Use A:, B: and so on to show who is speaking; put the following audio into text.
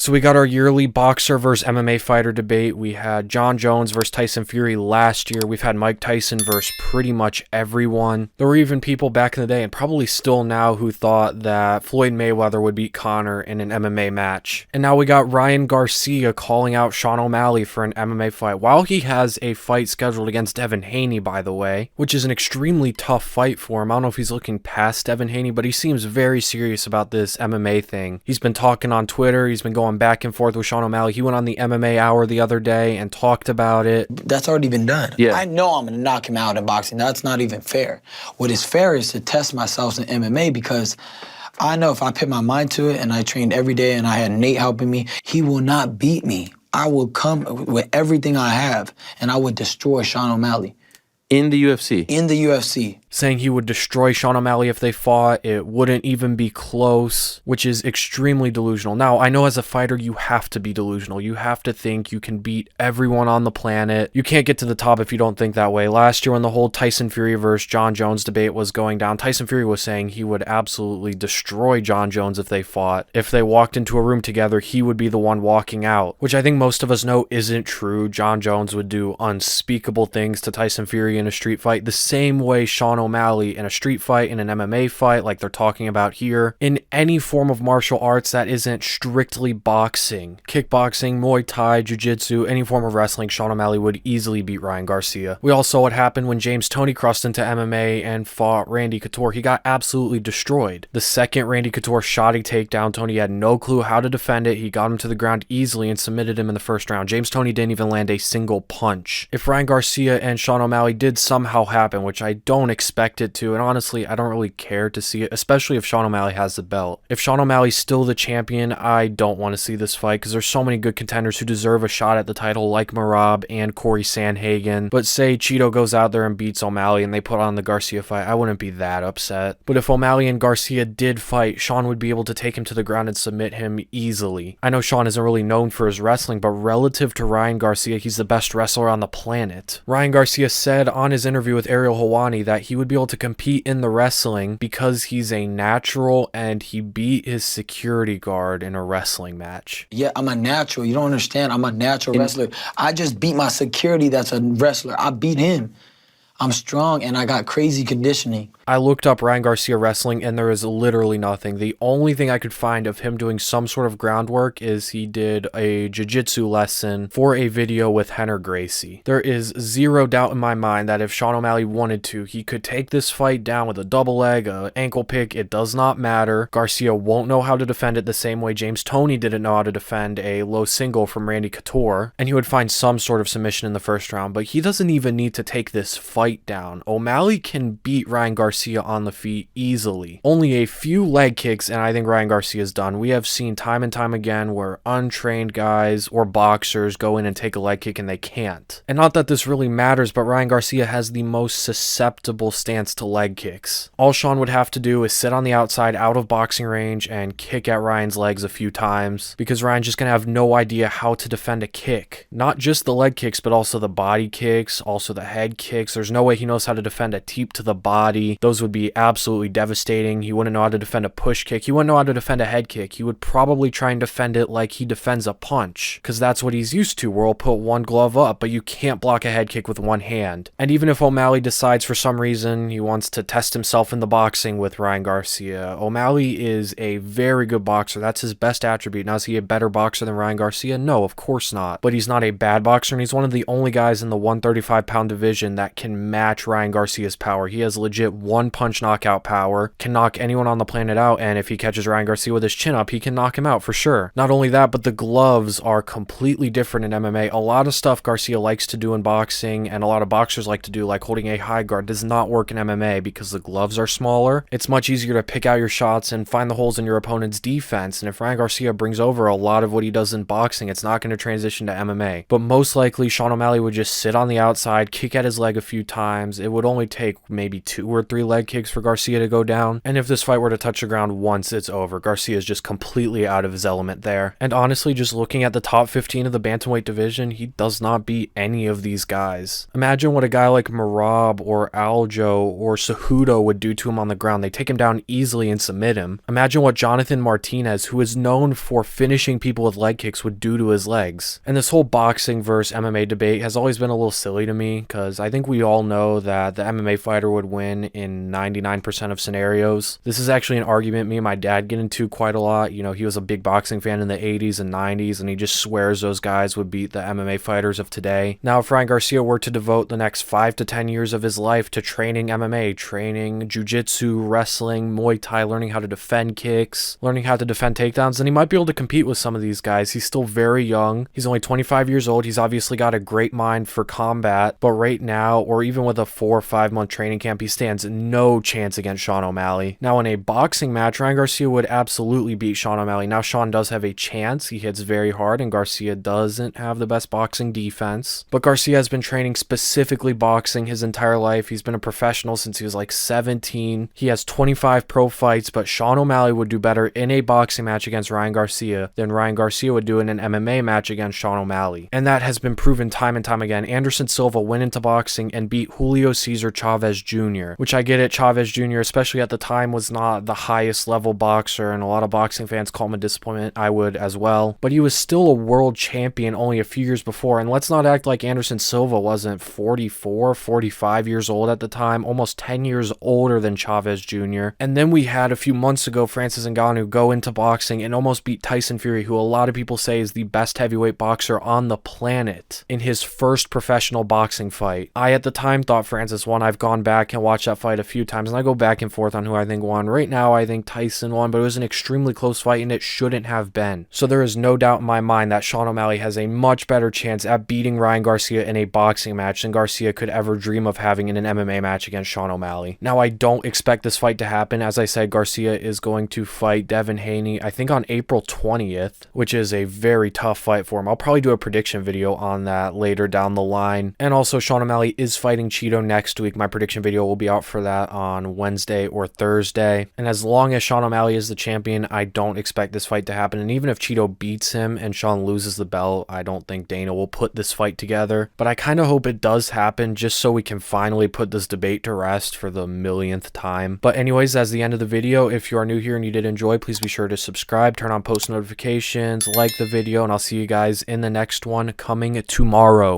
A: So we got our yearly boxer versus MMA fighter debate. We had Jon Jones versus Tyson Fury last year. We've had Mike Tyson versus pretty much everyone. There were even people back in the day, and probably still now, who thought that Floyd Mayweather would beat Conor in an MMA match. And now we got Ryan Garcia calling out Sean O'Malley for an MMA fight, while he has a fight scheduled against Devin Haney, by the way, which is an extremely tough fight for him. I don't know if he's looking past Devin Haney, but he seems very serious about this MMA thing. He's been talking on Twitter. He's been going back and forth with Sean O'Malley. He went on the MMA Hour the other day and talked about it.
B: That's already been done.
A: Yeah.
B: I know I'm gonna knock him out in boxing. That's not even fair. What is fair is to test myself in MMA, because I know if I put my mind to it and I trained every day and I had Nate helping me, he will not beat me. I will come with everything I have and I would destroy Sean O'Malley.
C: In the UFC?
B: In the UFC.
A: Saying he would destroy Sean O'Malley if they fought. It wouldn't even be close, which is extremely delusional. Now, I know as a fighter, you have to be delusional. You have to think you can beat everyone on the planet. You can't get to the top if you don't think that way. Last year, when the whole Tyson Fury versus Jon Jones debate was going down, Tyson Fury was saying he would absolutely destroy Jon Jones if they fought. If they walked into a room together, he would be the one walking out, which I think most of us know isn't true. Jon Jones would do unspeakable things to Tyson Fury in a street fight, the same way Sean O'Malley in a street fight, in an MMA fight like they're talking about here, in any form of martial arts that isn't strictly boxing. Kickboxing, Muay Thai, Jiu-Jitsu, any form of wrestling, Sean O'Malley would easily beat Ryan Garcia. We all saw what happened when James Toney crossed into MMA and fought Randy Couture. He got absolutely destroyed. The second Randy Couture shot a takedown, Toney had no clue how to defend it. He got him to the ground easily and submitted him in the first round. James Toney didn't even land a single punch. If Ryan Garcia and Sean O'Malley did somehow happen, which I don't expect it to, and honestly I don't really care to see it, especially if Sean O'Malley has the belt. If Sean O'Malley's still the champion, I don't want to see this fight, because there's so many good contenders who deserve a shot at the title, like Merab and Corey Sandhagen. But say Cheeto goes out there and beats O'Malley and they put on the Garcia fight, I wouldn't be that upset. But if O'Malley and Garcia did fight, Sean would be able to take him to the ground and submit him easily. I know Sean isn't really known for his wrestling, but relative to Ryan Garcia, he's the best wrestler on the planet. Ryan Garcia said on his interview with Ariel Helwani that he would be able to compete in the wrestling because he's a natural and he beat his security guard in a wrestling match.
B: Yeah, I'm a natural. You don't understand. I'm a natural wrestler. I just beat my security that's a wrestler. I beat him. I'm strong and I got crazy conditioning.
A: I looked up Ryan Garcia wrestling and there is literally nothing. The only thing I could find of him doing some sort of groundwork is he did a jiu-jitsu lesson for a video with Henner Gracie. There is zero doubt in my mind that if Sean O'Malley wanted to, he could take this fight down with a double leg, a ankle pick, it does not matter. Garcia won't know how to defend it the same way James Toney didn't know how to defend a low single from Randy Couture, and he would find some sort of submission in the first round, but he doesn't even need to take this fight down. O'Malley can beat Ryan Garcia on the feet easily. Only a few leg kicks and I think Ryan Garcia's done. We have seen time and time again where untrained guys or boxers go in and take a leg kick and they can't. And not that this really matters, but Ryan Garcia has the most susceptible stance to leg kicks. All Sean would have to do is sit on the outside out of boxing range and kick at Ryan's legs a few times, because Ryan's just gonna have no idea how to defend a kick. Not just the leg kicks, but also the body kicks, also the head kicks. There's no way he knows how to defend a teep to the body. Those would be absolutely devastating. He wouldn't know how to defend a push kick. He wouldn't know how to defend a head kick. He would probably try and defend it like he defends a punch, because that's what he's used to, where he'll put one glove up, but you can't block a head kick with one hand. And even if O'Malley decides for some reason he wants to test himself in the boxing with Ryan Garcia, O'Malley is a very good boxer. That's his best attribute. Now, is he a better boxer than Ryan Garcia? No, of course not. But he's not a bad boxer, and he's one of the only guys in the 135-pound division that can match Ryan Garcia's power. He has legit one punch knockout power, can knock anyone on the planet out, and if he catches Ryan Garcia with his chin up, he can knock him out for sure. Not only that, but the gloves are completely different in MMA. A lot of stuff Garcia likes to do in boxing and a lot of boxers like to do, like holding a high guard, does not work in MMA because the gloves are smaller. It's much easier to pick out your shots and find the holes in your opponent's defense, and if Ryan Garcia brings over a lot of what he does in boxing, it's not going to transition to MMA. But most likely Sean O'Malley would just sit on the outside, kick at his leg a few times, times. It would only take maybe 2 or 3 leg kicks for Garcia to go down. And if this fight were to touch the ground once, it's over. Garcia is just completely out of his element there. And honestly, just looking at the top 15 of the bantamweight division, he does not beat any of these guys. Imagine what a guy like Merab or Aljo or Cejudo would do to him on the ground. They take him down easily and submit him. Imagine what Jonathan Martinez, who is known for finishing people with leg kicks, would do to his legs. And this whole boxing versus MMA debate has always been a little silly to me, because I think we all know that the MMA fighter would win in 99% of scenarios. This is actually an argument me and my dad get into quite a lot. You know, he was a big boxing fan in the 80s and 90s, and he just swears those guys would beat the MMA fighters of today. Now, if Ryan Garcia were to devote the next 5 to 10 years of his life to training MMA, training jiu-jitsu, wrestling, Muay Thai, learning how to defend kicks, learning how to defend takedowns, then he might be able to compete with some of these guys. He's still very young. He's only 25 years old. He's obviously got a great mind for combat, but right now, or even with a 4 or 5 month training camp, he stands no chance against Sean O'Malley. Now, in a boxing match, Ryan Garcia would absolutely beat Sean O'Malley. Now, Sean does have a chance. He hits very hard, and Garcia doesn't have the best boxing defense. But Garcia has been training specifically boxing his entire life. He's been a professional since he was like 17. He has 25 pro fights, but Sean O'Malley would do better in a boxing match against Ryan Garcia than Ryan Garcia would do in an MMA match against Sean O'Malley. And that has been proven time and time again. Anderson Silva went into boxing and beat Julio Cesar Chavez Jr., which I get it, Chavez Jr., especially at the time, was not the highest level boxer, and a lot of boxing fans call him a disappointment. I would as well. But he was still a world champion only a few years before, and let's not act like Anderson Silva wasn't 44, 45 years old at the time, almost 10 years older than Chavez Jr. And then we had a few months ago Francis Ngannou go into boxing and almost beat Tyson Fury, who a lot of people say is the best heavyweight boxer on the planet, in his first professional boxing fight. I at the time thought Francis won. I've gone back and watched that fight a few times, and I go back and forth on who I think won. Right now I think Tyson won, but it was an extremely close fight and it shouldn't have been. So there is no doubt in my mind that Sean O'Malley has a much better chance at beating Ryan Garcia in a boxing match than Garcia could ever dream of having in an MMA match against Sean O'Malley. Now, I don't expect this fight to happen. As I said, Garcia is going to fight Devin Haney, I think on April 20th, which is a very tough fight for him. I'll probably do a prediction video on that later down the line. And also, Sean O'Malley is fighting Cheeto next week. My prediction video will be out for that on Wednesday or Thursday. And as long as Sean O'Malley is the champion, I don't expect this fight to happen. And even if Cheeto beats him and Sean loses the belt, I don't think Dana will put this fight together. But I kind of hope it does happen, just so we can finally put this debate to rest for the millionth time. But anyways, that's the end of the video. If you are new here and you did enjoy, please be sure to subscribe, turn on post notifications, like the video, and I'll see you guys in the next one coming tomorrow.